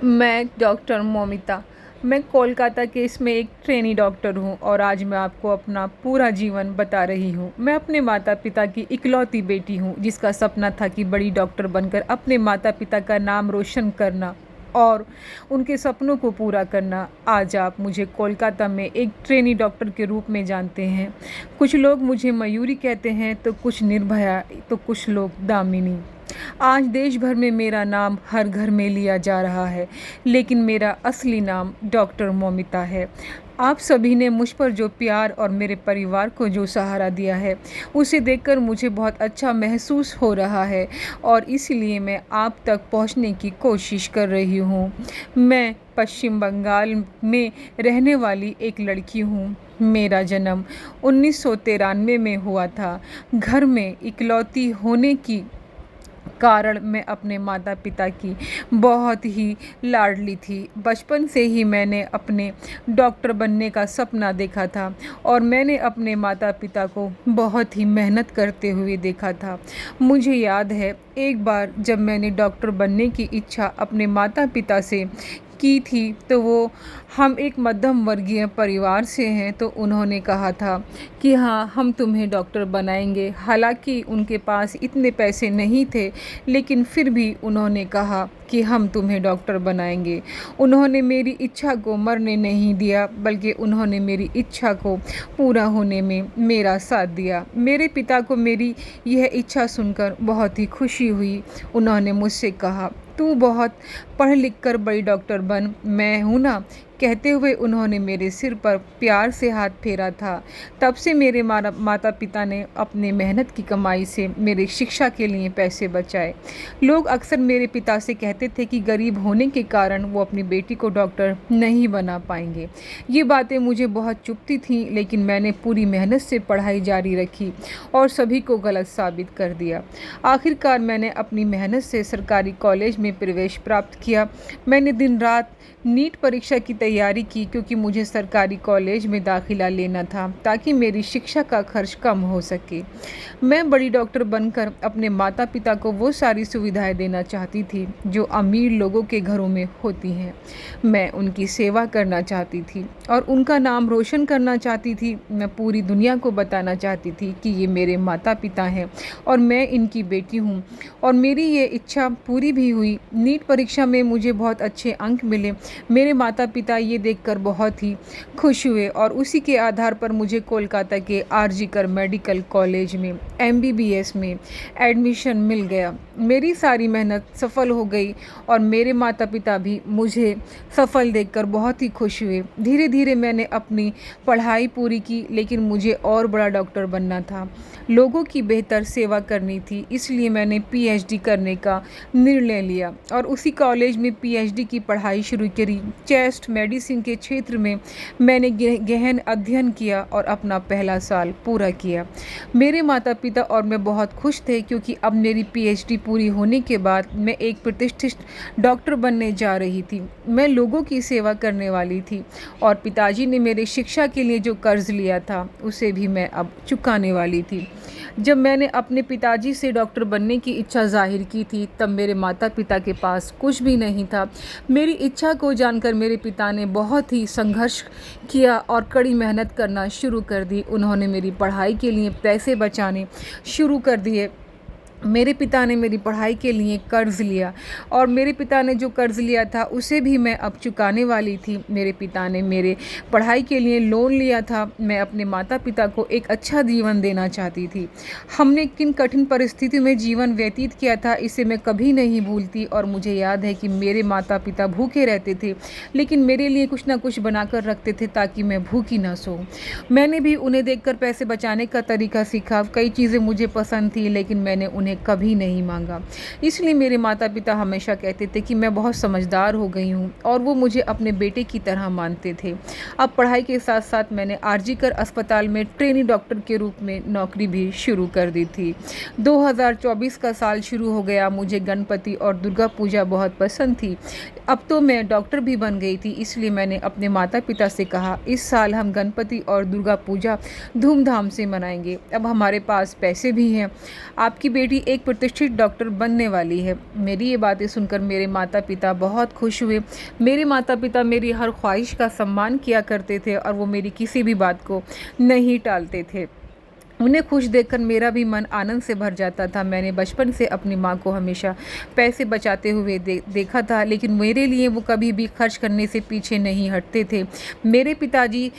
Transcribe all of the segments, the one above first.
मैं डॉक्टर मौमिता। मैं कोलकाता के इसमें एक ट्रेनी डॉक्टर हूँ और आज मैं आपको अपना पूरा जीवन बता रही हूँ। मैं अपने माता पिता की इकलौती बेटी हूँ जिसका सपना था कि बड़ी डॉक्टर बनकर अपने माता पिता का नाम रोशन करना और उनके सपनों को पूरा करना। आज आप मुझे कोलकाता में एक ट्रेनी डॉक्टर के रूप में जानते हैं। कुछ लोग मुझे मयूरी कहते हैं तो कुछ निर्भया तो कुछ लोग दामिनी। आज देश भर में मेरा नाम हर घर में लिया जा रहा है, लेकिन मेरा असली नाम डॉक्टर मौमिता है। आप सभी ने मुझ पर जो प्यार और मेरे परिवार को जो सहारा दिया है, उसे देखकर मुझे बहुत अच्छा महसूस हो रहा है और इसलिए मैं आप तक पहुंचने की कोशिश कर रही हूं। मैं पश्चिम बंगाल में रहने वाली एक लड़की हूं। मेरा जन्म 1993 में हुआ था। घर में इकलौती होने की कारण मैं अपने माता पिता की बहुत ही लाडली थी। बचपन से ही मैंने अपने डॉक्टर बनने का सपना देखा था और मैंने अपने माता पिता को बहुत ही मेहनत करते हुए देखा था। मुझे याद है एक बार जब मैंने डॉक्टर बनने की इच्छा अपने माता पिता से की थी तो वो हम एक मध्यम वर्गीय परिवार से हैं, तो उन्होंने कहा था कि हाँ, हम तुम्हें डॉक्टर बनाएंगे। हालांकि उनके पास इतने पैसे नहीं थे, लेकिन फिर भी उन्होंने कहा कि हम तुम्हें डॉक्टर बनाएंगे। उन्होंने मेरी इच्छा को मरने नहीं दिया, बल्कि उन्होंने मेरी इच्छा को पूरा होने में मेरा साथ दिया। मेरे पिता को मेरी यह इच्छा सुनकर बहुत ही खुशी हुई। उन्होंने मुझसे कहा, तू बहुत पढ़ लिख कर बड़ी डॉक्टर बन, मैं हूँ ना। कहते हुए उन्होंने मेरे सिर पर प्यार से हाथ फेरा था। तब से मेरे माता पिता ने अपने मेहनत की कमाई से मेरी शिक्षा के लिए पैसे बचाए। लोग अक्सर मेरे पिता से कहते थे कि गरीब होने के कारण वो अपनी बेटी को डॉक्टर नहीं बना पाएंगे। ये बातें मुझे बहुत चुभती थीं, लेकिन मैंने पूरी मेहनत से पढ़ाई जारी रखी और सभी को गलत साबित कर दिया। आखिरकार मैंने अपनी मेहनत से सरकारी कॉलेज में प्रवेश प्राप्त किया। मैंने दिन रात नीट परीक्षा की तैयारी की, क्योंकि मुझे सरकारी कॉलेज में दाखिला लेना था ताकि मेरी शिक्षा का खर्च कम हो सके। मैं बड़ी डॉक्टर बनकर अपने माता पिता को वो सारी सुविधाएं देना चाहती थी जो अमीर लोगों के घरों में होती हैं। मैं उनकी सेवा करना चाहती थी और उनका नाम रोशन करना चाहती थी। मैं पूरी दुनिया को बताना चाहती थी कि ये मेरे माता पिता हैं और मैं इनकी बेटी हूँ, और मेरी ये इच्छा पूरी भी हुई। नीट परीक्षा में मुझे बहुत अच्छे अंक मिले। मेरे माता पिता ये देखकर बहुत ही खुश हुए और उसी के आधार पर मुझे कोलकाता के आरजी कर मेडिकल कॉलेज में एमबीबीएस में एडमिशन मिल गया। मेरी सारी मेहनत सफल हो गई और मेरे माता पिता भी मुझे सफल देखकर बहुत ही खुश हुए। धीरे धीरे मैंने अपनी पढ़ाई पूरी की, लेकिन मुझे और बड़ा डॉक्टर बनना था। लोगों की बेहतर सेवा करनी थी, इसलिए मैंने पीएचडी करने का निर्णय लिया और उसी कॉलेज में पीएचडी की पढ़ाई शुरू करी। चेस्ट मेडिसिन के क्षेत्र में मैंने गहन अध्ययन किया और अपना पहला साल पूरा किया। मेरे माता पिता और मैं बहुत खुश थे, क्योंकि अब मेरी पीएचडी पूरी होने के बाद मैं एक प्रतिष्ठित डॉक्टर बनने जा रही थी। मैं लोगों की सेवा करने वाली थी और पिताजी ने मेरे शिक्षा के लिए जो कर्ज लिया था उसे भी मैं अब चुकाने वाली थी। जब मैंने अपने पिताजी से डॉक्टर बनने की इच्छा जाहिर की थी, तब मेरे माता पिता के पास कुछ भी नहीं था। मेरी इच्छा को जानकर मेरे पिता ने बहुत ही संघर्ष किया और कड़ी मेहनत करना शुरू कर दी। उन्होंने मेरी पढ़ाई के लिए पैसे बचाने शुरू कर दिए। मेरे पिता ने मेरी पढ़ाई के लिए कर्ज़ लिया और मेरे पिता ने जो कर्ज़ लिया था उसे भी मैं अब चुकाने वाली थी। मेरे पिता ने मेरे पढ़ाई के लिए लोन लिया था। मैं अपने माता पिता को एक अच्छा जीवन देना चाहती थी। हमने किन कठिन परिस्थितियों में जीवन व्यतीत किया था, इसे मैं कभी नहीं भूलती। और मुझे याद है कि मेरे माता पिता भूखे रहते थे, लेकिन मेरे लिए कुछ ना कुछ बनाकर रखते थे ताकि मैं भूखी ना सोऊं। मैंने भी उन्हें देखकर पैसे बचाने का तरीका सीखा। कई चीज़ें मुझे पसंद थी, लेकिन मैंने उन्हें कभी नहीं मांगा। इसलिए मेरे माता पिता हमेशा कहते थे कि मैं बहुत समझदार हो गई हूँ और वो मुझे अपने बेटे की तरह मानते थे। अब पढ़ाई के साथ साथ मैंने आरजी कर अस्पताल में ट्रेनी डॉक्टर के रूप में नौकरी भी शुरू कर दी थी। 2024 का साल शुरू हो गया। मुझे गणपति और दुर्गा पूजा बहुत पसंद थी। अब तो मैं डॉक्टर भी बन गई थी, इसलिए मैंने अपने माता पिता से कहा, इस साल हम गणपति और दुर्गा पूजा धूमधाम से मनाएंगे। अब हमारे पास पैसे भी हैं। आपकी बेटी एक प्रतिष्ठित डॉक्टर बनने वाली है। मेरी ये बातें सुनकर मेरे माता पिता बहुत खुश हुए। मेरे माता पिता मेरी हर ख्वाहिश का सम्मान किया करते थे और वो मेरी किसी भी बात को नहीं टालते थे। उन्हें खुश देखकर मेरा भी मन आनंद से भर जाता था। मैंने बचपन से अपनी माँ को हमेशा पैसे बचाते हुए देखा था, लेकिन मेरे लिए वो कभी भी खर्च करने से पीछे नहीं हटते थे। मेरे पिताजी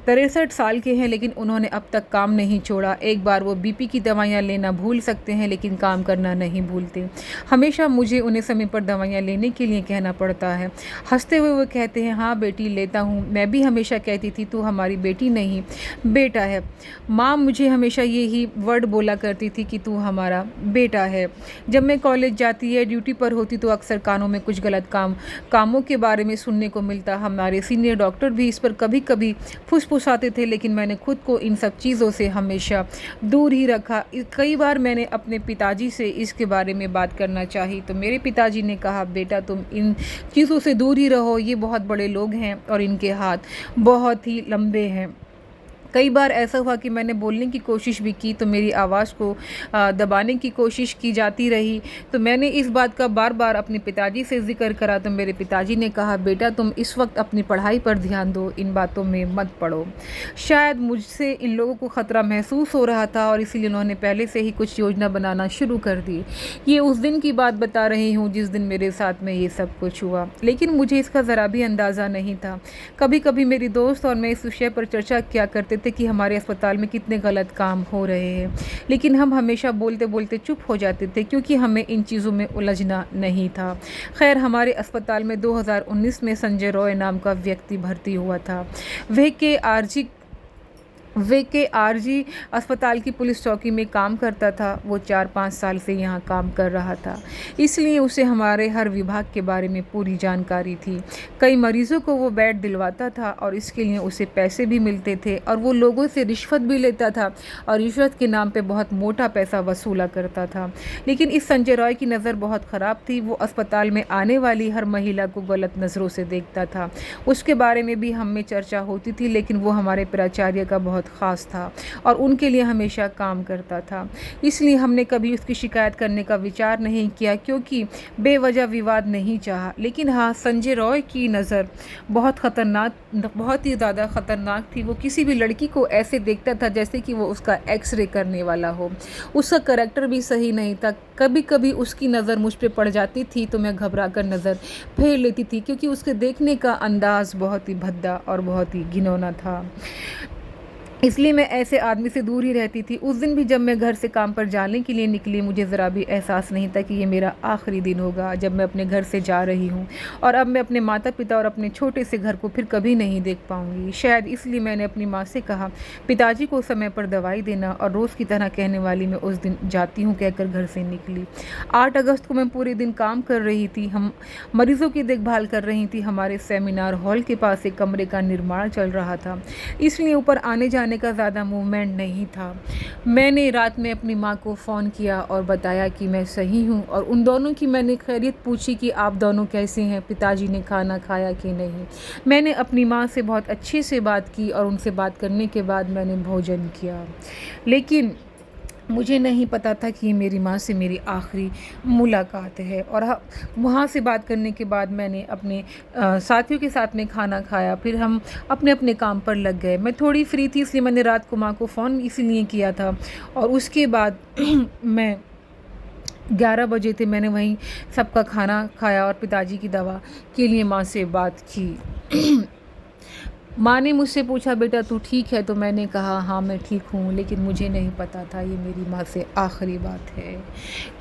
63 साल के हैं, लेकिन उन्होंने अब तक काम नहीं छोड़ा। एक बार वो बीपी की दवाइयाँ लेना भूल सकते हैं, लेकिन काम करना नहीं भूलते। हमेशा मुझे उन्हें समय पर दवाइयाँ लेने के लिए कहना पड़ता है। हंसते हुए वो कहते हैं, हाँ बेटी लेता हूँ। मैं भी हमेशा कहती थी, तू हमारी बेटी नहीं बेटा है। माँ मुझे हमेशा यही वर्ड बोला करती थी कि तू हमारा बेटा है। जब मैं कॉलेज जाती है, ड्यूटी पर होती, तो अक्सर कानों में कुछ गलत कामों के बारे में सुनने को मिलता। हमारे सीनियर डॉक्टर भी इस पर कभी कभी फुसफुसाते थे, लेकिन मैंने खुद को इन सब चीज़ों से हमेशा दूर ही रखा। कई बार मैंने अपने पिताजी से इसके बारे में बात करना चाही, तो मेरे पिताजी ने कहा, बेटा तुम इन चीज़ों से दूर ही रहो, ये बहुत बड़े लोग हैं और इनके हाथ बहुत ही लंबे हैं। कई बार ऐसा हुआ कि मैंने बोलने की कोशिश भी की, तो मेरी आवाज़ को दबाने की कोशिश की जाती रही। तो मैंने इस बात का बार बार अपने पिताजी से ज़िक्र करा, तो मेरे पिताजी ने कहा, बेटा तुम इस वक्त अपनी पढ़ाई पर ध्यान दो, इन बातों में मत पड़ो। शायद मुझसे इन लोगों को ख़तरा महसूस हो रहा था और इसीलिए उन्होंने पहले से ही कुछ योजना बनाना शुरू कर दी। ये उस दिन की बात बता रही हूँ जिस दिन मेरे साथ में ये सब कुछ हुआ, लेकिन मुझे इसका ज़रा भी अंदाज़ा नहीं था। कभी कभी मेरी दोस्त और मैं इस विषय पर चर्चा किया करते थे कि हमारे अस्पताल में कितने गलत काम हो रहे हैं, लेकिन हम हमेशा बोलते बोलते चुप हो जाते थे, क्योंकि हमें इन चीज़ों में उलझना नहीं था। खैर, हमारे अस्पताल में 2019 में संजय रॉय नाम का व्यक्ति भर्ती हुआ था। वे के आरजी अस्पताल की पुलिस चौकी में काम करता था। वो 4-5 साल से यहाँ काम कर रहा था, इसलिए उसे हमारे हर विभाग के बारे में पूरी जानकारी थी। कई मरीजों को वो बेड दिलवाता था और इसके लिए उसे पैसे भी मिलते थे, और वो लोगों से रिश्वत भी लेता था और रिश्वत के नाम पे बहुत मोटा पैसा वसूला करता था। लेकिन इस संजय रॉय की नज़र बहुत ख़राब थी। वो अस्पताल में आने वाली हर महिला को गलत नज़रों से देखता था। उसके बारे में भी हम में चर्चा होती थी, लेकिन वो हमारे प्राचार्य का बहुत ख़ास था और उनके लिए हमेशा काम करता था। इसलिए हमने कभी उसकी शिकायत करने का विचार नहीं किया, क्योंकि बेवजह विवाद नहीं चाहा। लेकिन हाँ, संजय रॉय की नज़र बहुत ही ज़्यादा ख़तरनाक थी। वो किसी भी लड़की को ऐसे देखता था जैसे कि वो उसका एक्सरे करने वाला हो। उसका करैक्टर भी सही नहीं था। कभी कभी उसकी नज़र मुझ पर पड़ जाती थी तो मैं घबरा कर नज़र फेर लेती थी, क्योंकि उसके देखने का अंदाज़ बहुत ही भद्दा और बहुत ही घिनौना था। इसलिए मैं ऐसे आदमी से दूर ही रहती थी। उस दिन भी जब मैं घर से काम पर जाने के लिए निकली, मुझे ज़रा भी एहसास नहीं था कि ये मेरा आखिरी दिन होगा, जब मैं अपने घर से जा रही हूँ और अब मैं अपने माता पिता और अपने छोटे से घर को फिर कभी नहीं देख पाऊँगी। शायद इसलिए मैंने अपनी माँ से कहा, पिताजी को समय पर दवाई देना, और रोज़ की तरह कहने वाली मैं उस दिन जाती हूँ कहकर घर से निकली। 8 अगस्त को मैं पूरे दिन काम कर रही थी। हम मरीज़ों की देखभाल कर रही थी। हमारे सेमिनार हॉल के पास एक कमरे का निर्माण चल रहा था, इसलिए ऊपर आने जाने का ज़्यादा मूवमेंट नहीं था। मैंने रात में अपनी माँ को फ़ोन किया और बताया कि मैं सही हूँ, और उन दोनों की मैंने खैरियत पूछी कि आप दोनों कैसे हैं, पिताजी ने खाना खाया कि नहीं। मैंने अपनी माँ से बहुत अच्छे से बात की और उनसे बात करने के बाद मैंने भोजन किया। लेकिन मुझे नहीं पता था कि ये मेरी माँ से मेरी आखिरी मुलाकात है। और वहाँ से बात करने के बाद मैंने अपने साथियों के साथ में खाना खाया, फिर हम अपने अपने काम पर लग गए। मैं थोड़ी फ्री थी, इसलिए मैंने रात को माँ को फ़ोन इसीलिए किया था, और उसके बाद मैं 11 बजे थे, मैंने वहीं सबका खाना खाया और पिताजी की दवा के लिए माँ से बात की। माँ ने मुझसे पूछा, बेटा तू ठीक है? तो मैंने कहा, हाँ मैं ठीक हूँ, लेकिन मुझे नहीं पता था ये मेरी माँ से आखिरी बात है।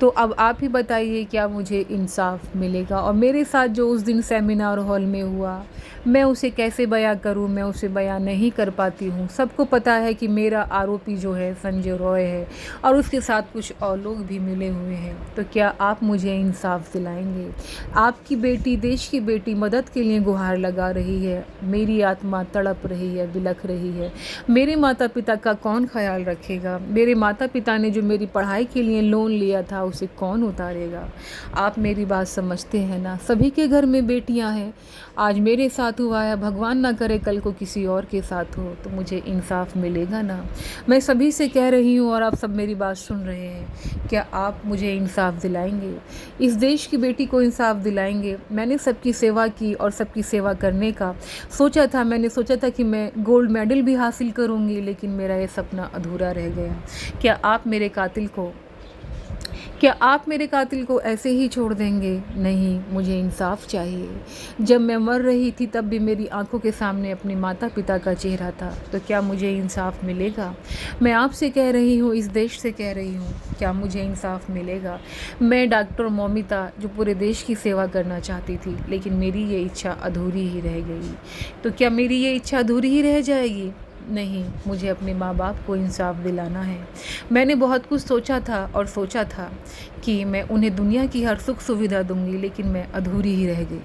तो अब आप ही बताइए, क्या मुझे इंसाफ मिलेगा? और मेरे साथ जो उस दिन सेमिनार हॉल में हुआ, मैं उसे कैसे बयां करूँ? मैं उसे बयां नहीं कर पाती हूँ। सबको पता है कि मेरा आरोपी जो है संजय रॉय है, और उसके साथ कुछ और लोग भी मिले हुए हैं। तो क्या आप मुझे इंसाफ दिलाएंगे? आपकी बेटी, देश की बेटी, मदद के लिए गुहार लगा रही है। मेरी आत्मा तड़प रही है, बिलख रही है। मेरे माता पिता का कौन ख्याल रखेगा? मेरे माता पिता ने जो मेरी पढ़ाई के लिए लोन लिया था उसे कौन उतारेगा? आप मेरी बात समझते हैं ना? सभी के घर में बेटियां हैं। आज मेरे साथ हुआ है, भगवान ना करे कल को किसी और के साथ हो, तो मुझे इंसाफ मिलेगा ना? मैं सभी से कह रही हूँ और आप सब मेरी बात सुन रहे हैं, क्या आप मुझे इंसाफ दिलाएंगे? इस देश की बेटी को इंसाफ दिलाएंगे? मैंने सबकी सेवा की और सबकी सेवा करने का सोचा था। मैंने सोचा था कि मैं गोल्ड मेडल भी हासिल करूँगी, लेकिन मेरा ये सपना अधूरा रह गया। क्या आप मेरे कातिल को ऐसे ही छोड़ देंगे? नहीं, मुझे इंसाफ चाहिए। जब मैं मर रही थी तब भी मेरी आंखों के सामने अपने माता पिता का चेहरा था, तो क्या मुझे इंसाफ मिलेगा? मैं आपसे कह रही हूँ, इस देश से कह रही हूँ, क्या मुझे इंसाफ मिलेगा? मैं डॉक्टर मौमिता जो पूरे देश की सेवा करना चाहती थी, लेकिन मेरी ये इच्छा अधूरी ही रह गई। तो क्या मेरी ये इच्छा अधूरी ही रह जाएगी? नहीं, मुझे अपने माँ बाप को इंसाफ दिलाना है। मैंने बहुत कुछ सोचा था कि मैं उन्हें दुनिया की हर सुख सुविधा दूंगी, लेकिन मैं अधूरी ही रह गई।